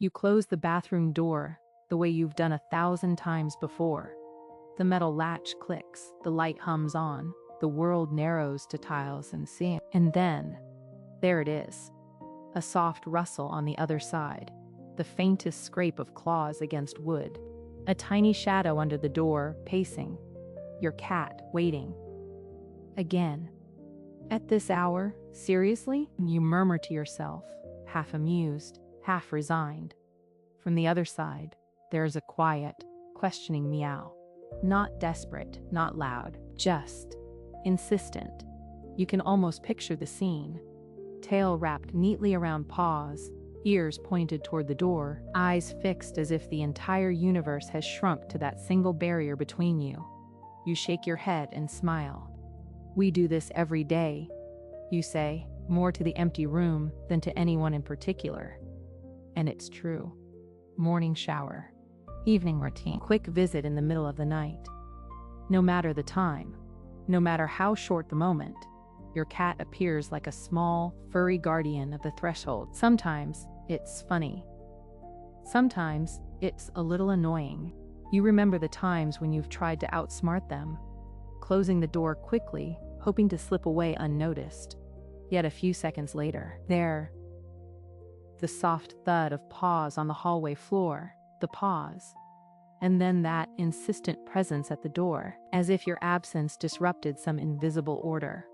You close the bathroom door the way you've done 1,000 times before. The metal latch clicks, the light hums on, the world narrows to tiles and ceiling. And then, there it is. A soft rustle on the other side, the faintest scrape of claws against wood. A tiny shadow under the door, pacing. Your cat, waiting. Again. At this hour, seriously? You murmur to yourself, half amused, half resigned. From the other side, there is a quiet, questioning meow. Not desperate, not loud, just insistent. You can almost picture the scene. Tail wrapped neatly around paws, ears pointed toward the door, eyes fixed as if the entire universe has shrunk to that single barrier between you. You shake your head and smile. We do this every day, you say, more to the empty room than to anyone in particular. And it's true. Morning shower, evening routine, quick visit in the middle of the night. No matter the time, no matter how short the moment, your cat appears like a small, furry guardian of the threshold. Sometimes it's funny. Sometimes it's a little annoying. You remember the times when you've tried to outsmart them, closing the door quickly, hoping to slip away unnoticed. Yet a few seconds later, there, the soft thud of paws on the hallway floor, the pause, and then that insistent presence at the door, as if your absence disrupted some invisible order.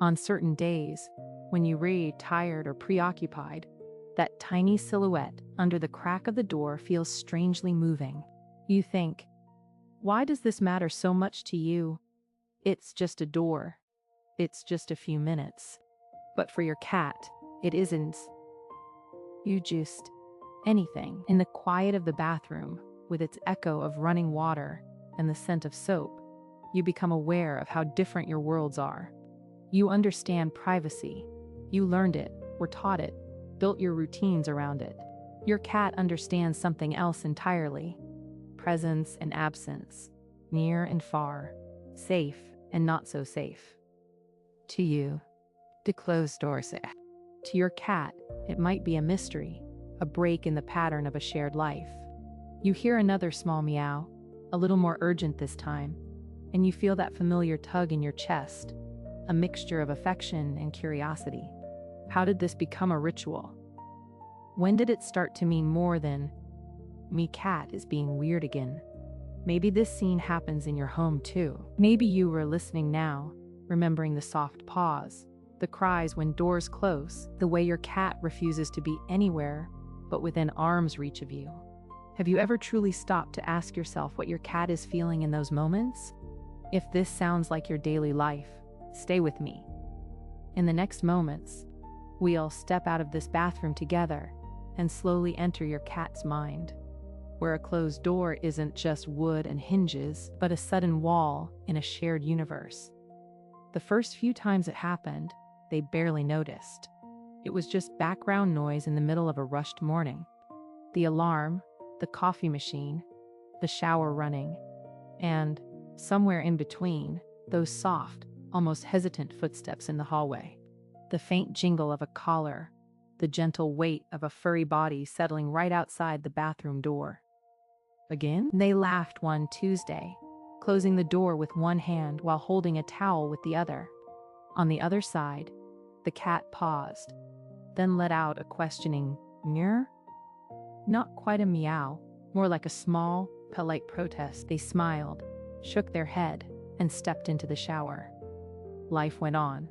On certain days, when you read tired or preoccupied, that tiny silhouette under the crack of the door feels strangely moving. You think, why does this matter so much to you? It's just a door. It's just a few minutes. But for your cat, it isn't. You just anything. In the quiet of the bathroom, with its echo of running water and the scent of soap, you become aware of how different your worlds are. You understand privacy. You learned it, were taught it, built your routines around it. Your cat understands something else entirely. Presence and absence, near and far, safe and not so safe. To you, the closed doors. To your cat, it might be a mystery, a break in the pattern of a shared life. You hear another small meow, a little more urgent this time, and you feel that familiar tug in your chest, a mixture of affection and curiosity. How did this become a ritual? When did it start to mean more than, me cat is being weird again? Maybe this scene happens in your home too. Maybe you were listening now, remembering the soft pause, the cries when doors close, the way your cat refuses to be anywhere but within arm's reach of you. Have you ever truly stopped to ask yourself what your cat is feeling in those moments? If this sounds like your daily life, stay with me. In the next moments, we'll step out of this bathroom together and slowly enter your cat's mind, where a closed door isn't just wood and hinges, but a sudden wall in a shared universe. The first few times it happened, they barely noticed. It was just background noise in the middle of a rushed morning. The alarm, the coffee machine, the shower running, and, somewhere in between, those soft, almost hesitant footsteps in the hallway. The faint jingle of a collar, the gentle weight of a furry body settling right outside the bathroom door. Again? They laughed one Tuesday, closing the door with one hand while holding a towel with the other. On the other side, the cat paused, then let out a questioning meow. Not quite a meow, more like a small, polite protest. They smiled, shook their head, and stepped into the shower. Life went on.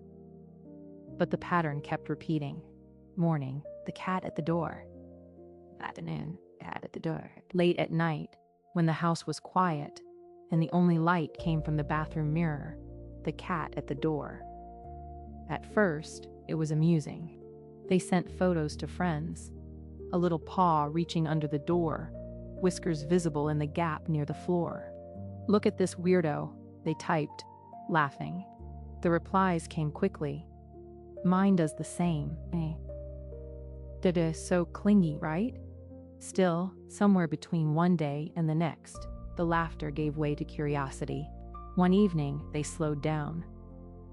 But the pattern kept repeating. Morning, the cat at the door. Afternoon, cat at the door. Late at night, when the house was quiet, and the only light came from the bathroom mirror, the cat at the door. At first, it was amusing. They sent photos to friends, a little paw reaching under the door, whiskers visible in the gap near the floor. Look at this weirdo, they typed, laughing. The replies came quickly. Mine does the same. Dada so clingy, right? Still, somewhere between one day and the next, the laughter gave way to curiosity. One evening, they slowed down.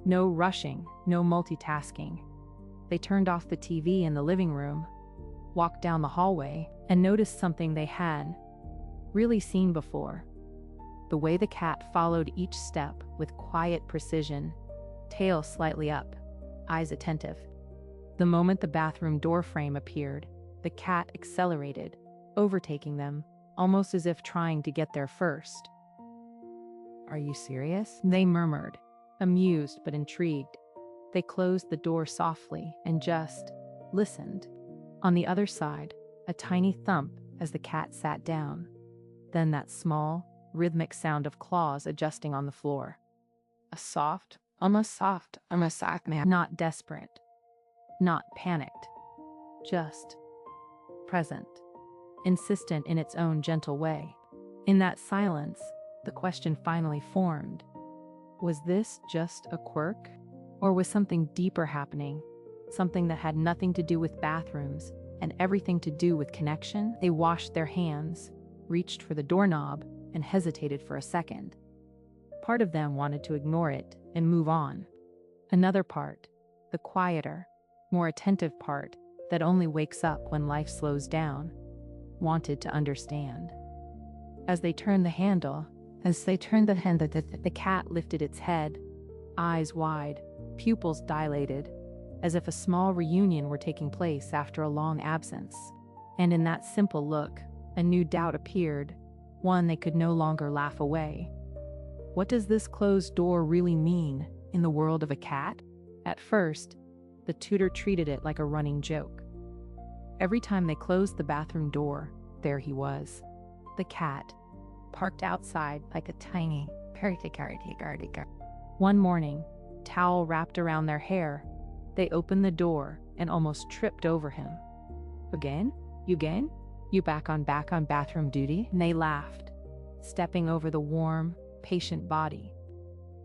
No rushing, no multitasking. They turned off the TV in the living room, walked down the hallway, and noticed something they hadn't really seen before. The way the cat followed each step with quiet precision, tail slightly up, eyes attentive. The moment the bathroom door frame appeared, the cat accelerated, overtaking them, almost as if trying to get there first. "Are you serious?" they murmured, amused but intrigued. They closed the door softly and just listened. On the other side, a tiny thump as the cat sat down. Then that small, rhythmic sound of claws adjusting on the floor. A soft, almost soft meow. Not desperate, not panicked, just present, insistent in its own gentle way. In that silence, the question finally formed. Was this just a quirk? Or was something deeper happening? Something that had nothing to do with bathrooms and everything to do with connection? They washed their hands, reached for the doorknob, and hesitated for a second. Part of them wanted to ignore it and move on. Another part, the quieter, more attentive part that only wakes up when life slows down, wanted to understand. As they turned the handle, the cat lifted its head, eyes wide, pupils dilated, as if a small reunion were taking place after a long absence. And in that simple look, a new doubt appeared, one they could no longer laugh away. What does this closed door really mean in the world of a cat? At first, the tutor treated it like a running joke. Every time they closed the bathroom door, there he was, the cat, parked outside like a tiny parrot. One morning, towel wrapped around their hair, they opened the door and almost tripped over him. "Again? You again? You back on bathroom duty?" And they laughed, stepping over the warm, patient body.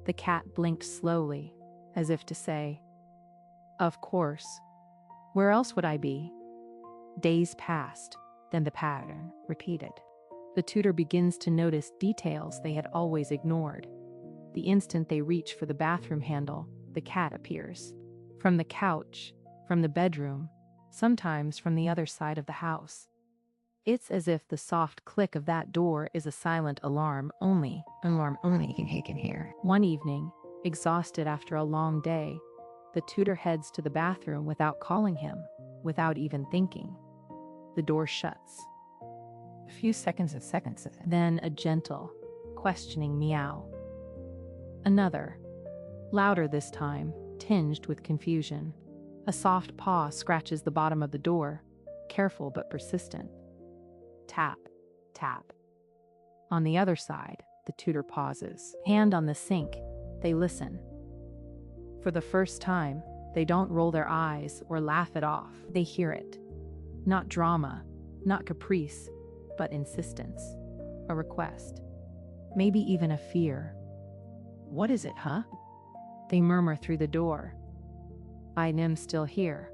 The cat blinked slowly, as if to say, "Of course. Where else would I be?" Days passed, then the pattern repeated. The tutor begins to notice details they had always ignored. The instant they reach for the bathroom handle, the cat appears. From the couch, from the bedroom, sometimes from the other side of the house. It's as if the soft click of that door is a silent alarm only he can hear. One evening, exhausted after a long day, the tutor heads to the bathroom without calling him, without even thinking. The door shuts. A few seconds, then a gentle, questioning meow. Another, louder this time, tinged with confusion. A soft paw scratches the bottom of the door, careful but persistent. Tap, tap. On the other side, the tutor pauses. Hand on the sink, they listen. For the first time, they don't roll their eyes or laugh it off. They hear it. Not drama, not caprice, but insistence. A request. Maybe even a fear. "What is it, huh?" they murmur through the door. "I'm still here.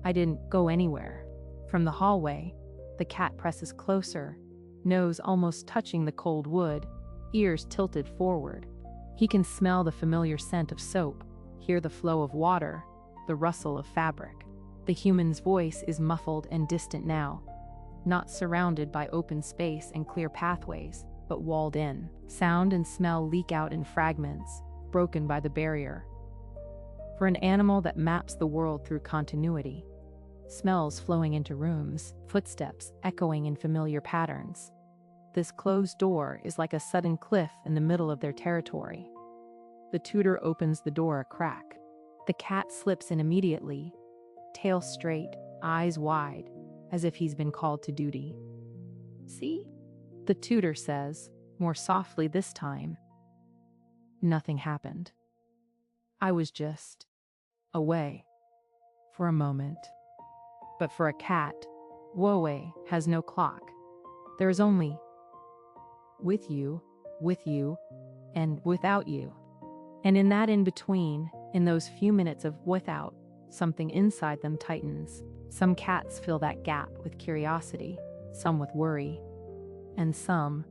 I didn't go anywhere." From the hallway, the cat presses closer, nose almost touching the cold wood, ears tilted forward. He can smell the familiar scent of soap, hear the flow of water, the rustle of fabric. The human's voice is muffled and distant now, not surrounded by open space and clear pathways, but walled in. Sound and smell leak out in fragments, broken by the barrier. For an animal that maps the world through continuity, smells flowing into rooms, footsteps echoing in familiar patterns. This closed door is like a sudden cliff in the middle of their territory. The tutor opens the door a crack. The cat slips in immediately, tail straight, eyes wide, as if he's been called to duty. "See?" the tutor says, more softly this time. Nothing happened. I was just away for a moment. But for a cat, away has no clock. There is only with you, and without you. And in that in-between, in those few minutes of without, something inside them tightens. Some cats fill that gap with curiosity, some with worry, and some,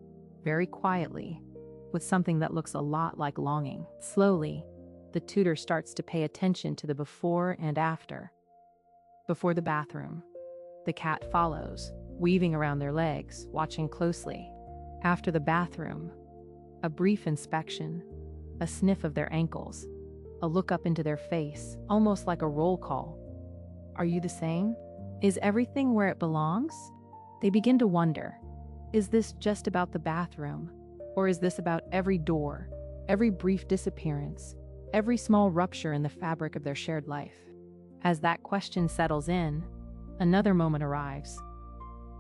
very quietly, with something that looks a lot like longing. Slowly, the tutor starts to pay attention to the before and after. Before the bathroom, The cat follows, weaving around their legs, watching closely. After the bathroom, a brief inspection, a sniff of their ankles, a look up into their face, almost like a roll call. Are you the same? Is everything where it belongs? They begin to wonder, is this just about the bathroom? Or is this about every door, every brief disappearance, every small rupture in the fabric of their shared life? As that question settles in, another moment arrives.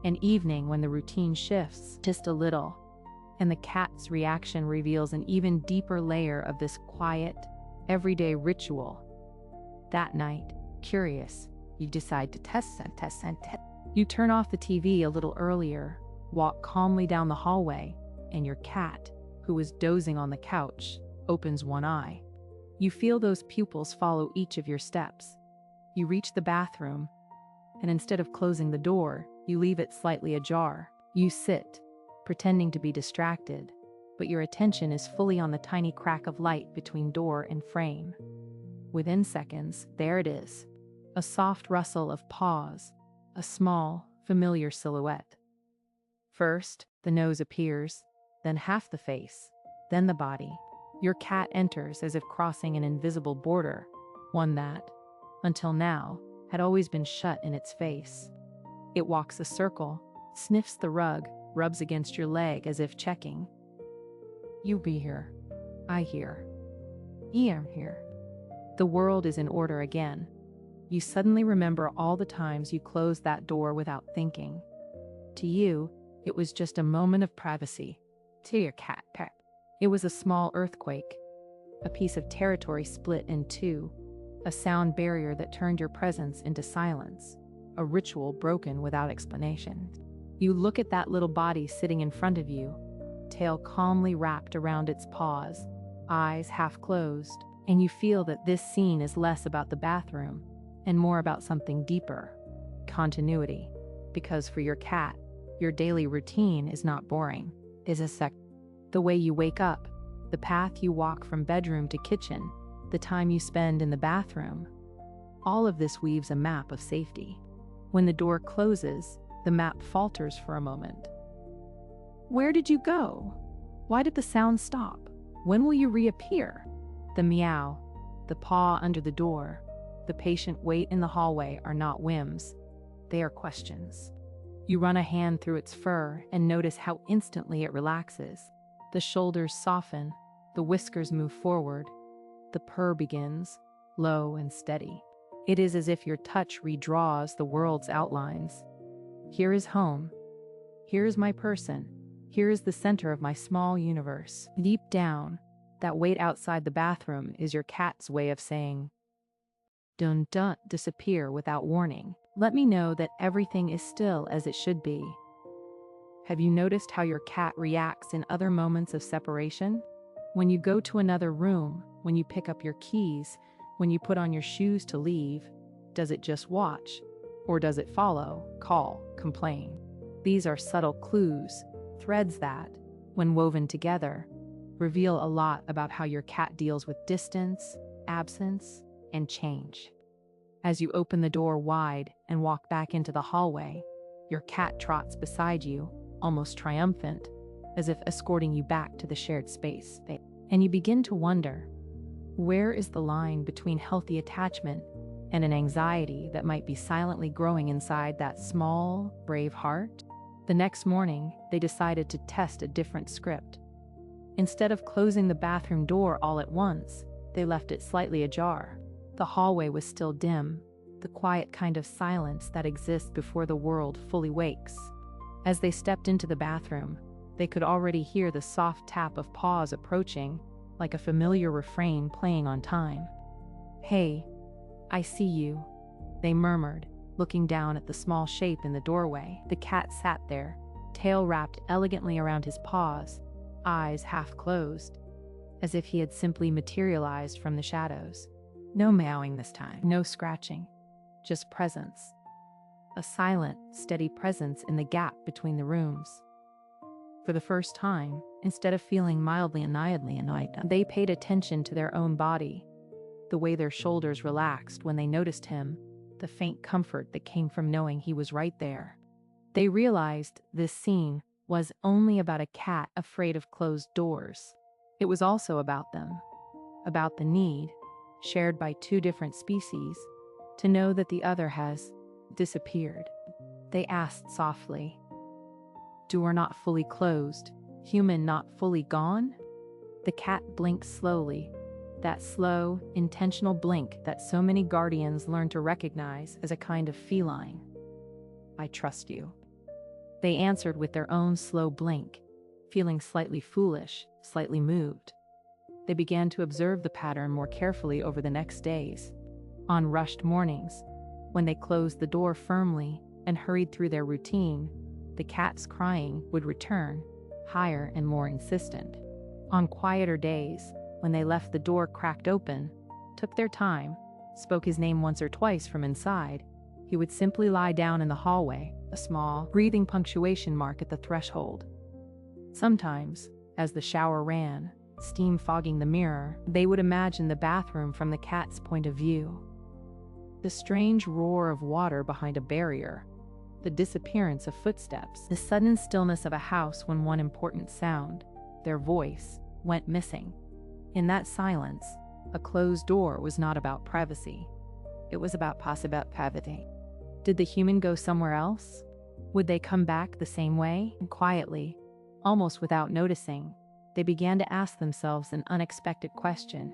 An evening when the routine shifts just a little, and the cat's reaction reveals an even deeper layer of this quiet, everyday ritual. That night, curious, you decide to test. You turn off the TV a little earlier, walk calmly down the hallway, and your cat, who is dozing on the couch, opens one eye. You feel those pupils follow each of your steps. You reach the bathroom, and instead of closing the door, you leave it slightly ajar. You sit, pretending to be distracted, but your attention is fully on the tiny crack of light between door and frame. Within seconds, there it is, a soft rustle of paws, a small, familiar silhouette. First, the nose appears, then half the face, then the body. Your cat enters as if crossing an invisible border, one that, until now, had always been shut in its face. It walks a circle, sniffs the rug, rubs against your leg as if checking. You be here. I here. I am here. The world is in order again. You suddenly remember all the times you closed that door without thinking. To you, it was just a moment of privacy. To your cat, it was a small earthquake, a piece of territory split in two, a sound barrier that turned your presence into silence, a ritual broken without explanation. You look at that little body sitting in front of you, tail calmly wrapped around its paws, eyes half closed, and you feel that this scene is less about the bathroom and more about something deeper, continuity. Because for your cat, your daily routine is not boring, the way you wake up, the path you walk from bedroom to kitchen, the time you spend in the bathroom. All of this weaves a map of safety. When the door closes, the map falters for a moment. Where did you go? Why did the sound stop? When will you reappear? The meow, the paw under the door, the patient wait in the hallway are not whims. They are questions. You run a hand through its fur and notice how instantly it relaxes. The shoulders soften, the whiskers move forward. The purr begins, low and steady. It is as if your touch redraws the world's outlines. Here is home. Here is my person. Here is the center of my small universe. Deep down, that wait outside the bathroom is your cat's way of saying, don't disappear without warning. Let me know that everything is still as it should be. Have you noticed how your cat reacts in other moments of separation? When you go to another room, when you pick up your keys, when you put on your shoes to leave, does it just watch? Or does it follow, call, complain? These are subtle clues, threads that, when woven together, reveal a lot about how your cat deals with distance, absence, and change. As you open the door wide and walk back into the hallway, your cat trots beside you, almost triumphant, as if escorting you back to the shared space. And you begin to wonder, where is the line between healthy attachment and an anxiety that might be silently growing inside that small, brave heart? The next morning, they decided to test a different script. Instead of closing the bathroom door all at once, they left it slightly ajar. The hallway was still dim, the quiet kind of silence that exists before the world fully wakes. As they stepped into the bathroom, they could already hear the soft tap of paws approaching, like a familiar refrain playing on time. Hey, I see you, they murmured, looking down at the small shape in the doorway. The cat sat there, tail wrapped elegantly around his paws, eyes half closed, as if he had simply materialized from the shadows. No meowing this time, no scratching, just presence. A silent, steady presence in the gap between the rooms. For the first time, instead of feeling mildly annoyed, they paid attention to their own body, the way their shoulders relaxed when they noticed him, the faint comfort that came from knowing he was right there. They realized this scene was only about a cat afraid of closed doors. It was also about them, about the need, shared by two different species, to know that the other has disappeared. They asked softly, "Door not fully closed, human not fully gone?" The cat blinked slowly, that slow, intentional blink that so many guardians learn to recognize as a kind of feline. "I trust you." They answered with their own slow blink, feeling slightly foolish, slightly moved. They began to observe the pattern more carefully over the next days. On rushed mornings, when they closed the door firmly and hurried through their routine, the cat's crying would return, higher and more insistent. On quieter days, when they left the door cracked open, took their time, spoke his name once or twice from inside, he would simply lie down in the hallway, a small, breathing punctuation mark at the threshold. Sometimes, as the shower ran, steam fogging the mirror, they would imagine the bathroom from the cat's point of view. The strange roar of water behind a barrier, the disappearance of footsteps, the sudden stillness of a house when one important sound, their voice, went missing. In that silence, a closed door was not about privacy. It was about possibility. Did the human go somewhere else? Would they come back the same way? And quietly, almost without noticing, they began to ask themselves an unexpected question.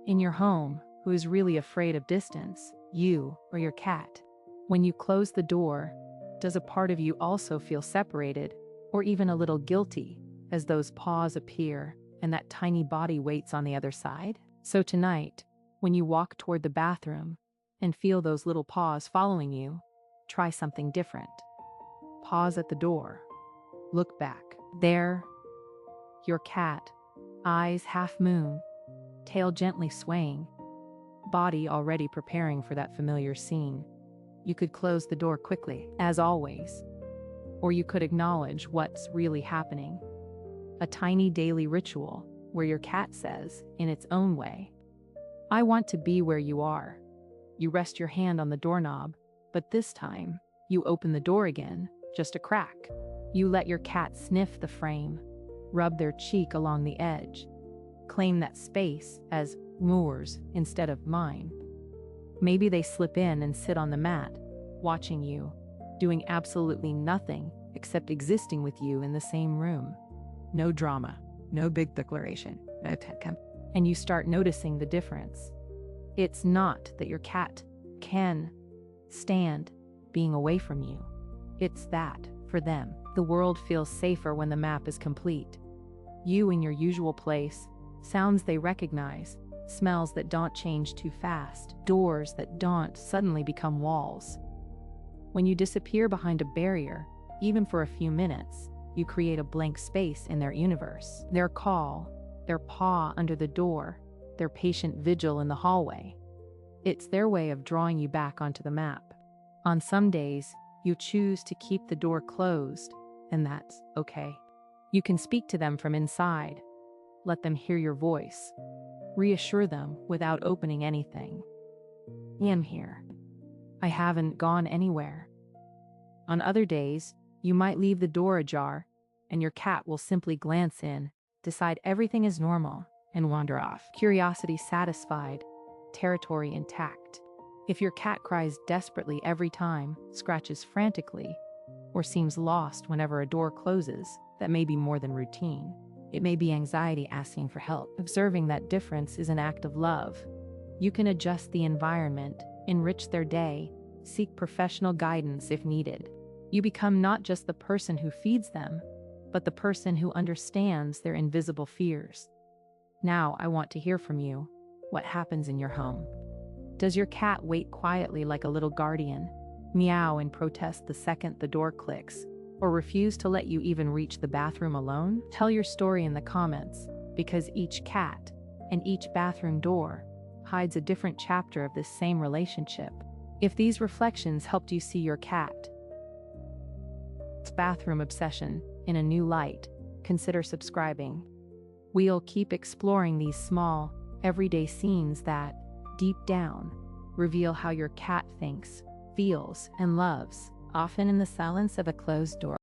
In your home, who is really afraid of distance, you or your cat? When you close the door, does a part of you also feel separated, or even a little guilty, as those paws appear and that tiny body waits on the other side? So tonight, when you walk toward the bathroom and feel those little paws following you, try something different. Pause at the door. Look back. There, your cat, eyes half moon, tail gently swaying, body already preparing for that familiar scene. You could close the door quickly, as always, or you could acknowledge what's really happening. A tiny daily ritual where your cat says, in its own way, "I want to be where you are." You rest your hand on the doorknob, but this time, you open the door again, just a crack. You let your cat sniff the frame, rub their cheek along the edge, claim that space as yours instead of mine. Maybe they slip in and sit on the mat, watching you, doing absolutely nothing except existing with you in the same room. No drama, no big declaration, and you start noticing the difference. It's not that your cat can stand being away from you. It's that, for them, the world feels safer when the map is complete. You in your usual place, sounds they recognize, smells that don't change too fast, doors that don't suddenly become walls. When you disappear behind a barrier, even for a few minutes, you create a blank space in their universe. Their call, their paw under the door, their patient vigil in the hallway. It's their way of drawing you back onto the map. On some days, you choose to keep the door closed, and that's okay. You can speak to them from inside, let them hear your voice, reassure them without opening anything. I'm here. I haven't gone anywhere. On other days, you might leave the door ajar, and your cat will simply glance in, decide everything is normal, and wander off. Curiosity satisfied, territory intact. If your cat cries desperately every time, scratches frantically, or seems lost whenever a door closes, that may be more than routine. It may be anxiety asking for help. Observing that difference is an act of love. You can adjust the environment, enrich their day, seek professional guidance if needed. You become not just the person who feeds them, but the person who understands their invisible fears. Now I want to hear from you. What happens in your home? Does your cat wait quietly like a little guardian, meow in protest the second the door clicks, or refuse to let you even reach the bathroom alone? Tell your story in the comments, because each cat and each bathroom door hides a different chapter of this same relationship. If these reflections helped you see your cat's bathroom obsession in a new light, consider subscribing. We'll keep exploring these small, everyday scenes that, deep down, reveal how your cat thinks, feels, and loves, often in the silence of a closed door.